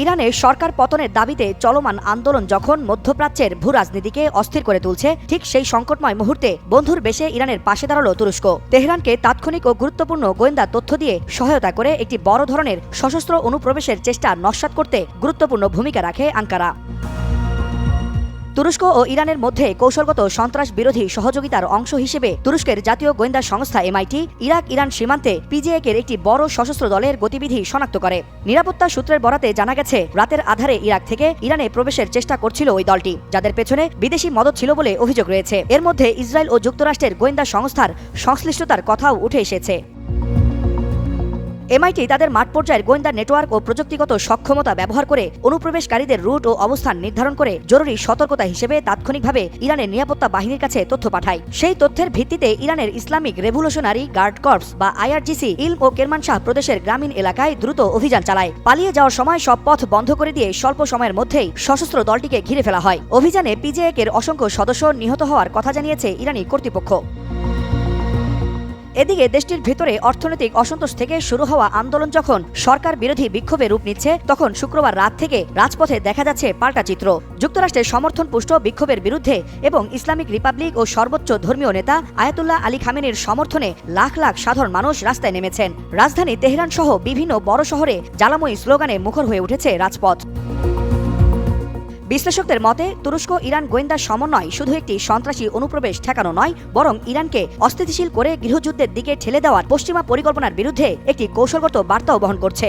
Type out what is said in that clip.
ইরানের সরকার পতনের দাবিতে চলমান আন্দোলন যখন মধ্যপ্রাচ্যের ভূ রাজনীতিকে অস্থির করে তুলছে, ঠিক সেই সংকটময় মুহূর্তে বন্ধুর বেশে ইরানের পাশে দাঁড়ালো তুরস্ক। তেহরানকে তাৎক্ষণিক ও গুরুত্বপূর্ণ গোয়েন্দা তথ্য দিয়ে সহায়তা করে একটি বড় ধরনের সশস্ত্র অনুপ্রবেশের চেষ্টা নস্যাৎ করতে গুরুত্বপূর্ণ ভূমিকা রাখে আঙ্কারা। তুরস্ক ও ইরানের মধ্যে কৌশলগত সন্ত্রাস বিরোধী সহযোগিতার অংশ হিসেবে তুরস্কের জাতীয় গোয়েন্দা সংস্থা MIT ইরাক ইরান সীমান্তে PJAK-এর একটি বড় সশস্ত্র দলের গতিবিধি শনাক্ত করে। নিরাপত্তা সূত্রের বরাতে জানা গেছে, রাতের আধারে ইরাক থেকে ইরানে প্রবেশের চেষ্টা করছিল ওই দলটি, যাদের পেছনে বিদেশি মদত ছিল বলে অভিযোগ রয়েছে। এর মধ্যে ইসরায়েল ও যুক্তরাষ্ট্রের গোয়েন্দা সংস্থার সংশ্লিষ্টতার কথাও উঠে এসেছে। MIT তাদের মাঠ পর্যায়ের গোয়েন্দা নেটওয়ার্ক ও প্রযুক্তিগত সক্ষমতা ব্যবহার করে অনুপ্রবেশকারীদের রুট ও অবস্থান নির্ধারণ করে জরুরি সতর্কতা হিসেবে তাৎক্ষণিকভাবে ইরানের নিরাপত্তা বাহিনীর কাছে তথ্য পাঠায়। সেই তথ্যের ভিত্তিতে ইরানের ইসলামিক রেভলিউশনারি গার্ড কর্পস বা IRGC ইলম ও কেরমানশাহ প্রদেশের গ্রামীণ এলাকায় দ্রুত অভিযান চালায়। পালিয়ে যাওয়ার সময় সব পথ বন্ধ করে দিয়ে স্বল্প সময়ের মধ্যেই সশস্ত্র দলটিকে ঘিরে ফেলা হয়। অভিযানে PJAK-এর অসংখ্য সদস্য নিহত হওয়ার কথা জানিয়েছে ইরানি কর্তৃপক্ষ। এদিকে দেশটির ভিতরে অর্থনৈতিক অসন্তোষ থেকে শুরু হওয়া আন্দোলন যখন সরকার বিরোধী বিক্ষোভে রূপ নিচ্ছে, তখন শুক্রবার রাত থেকে রাজপথে দেখা যাচ্ছে পাল্টা চিত্র। যুক্তরাষ্ট্রের সমর্থনপুষ্ট বিক্ষোভের বিরুদ্ধে এবং ইসলামিক রিপাবলিক ও সর্বোচ্চ ধর্মীয় নেতা আয়াতুল্লাহ আলী খামেনির সমর্থনে লাখ লাখ সাধারণ মানুষ রাস্তায় নেমেছেন। রাজধানী তেহরান সহ বিভিন্ন বড় শহরে জ্বালাময়ী স্লোগানে মুখর হয়ে উঠেছে রাজপথ। বিশ্লেষকদের মতে, তুরস্ক ইরান গোয়েন্দা সমন্বয় শুধু একটি সন্ত্রাসী অনুপ্রবেশ ঠেকানো নয়, বরং ইরানকে অস্থিতিশীল করে গৃহযুদ্ধের দিকে ঠেলে দেওয়ার পশ্চিমা পরিকল্পনার বিরুদ্ধে একটি কৌশলগত বার্তাও বহন করছে।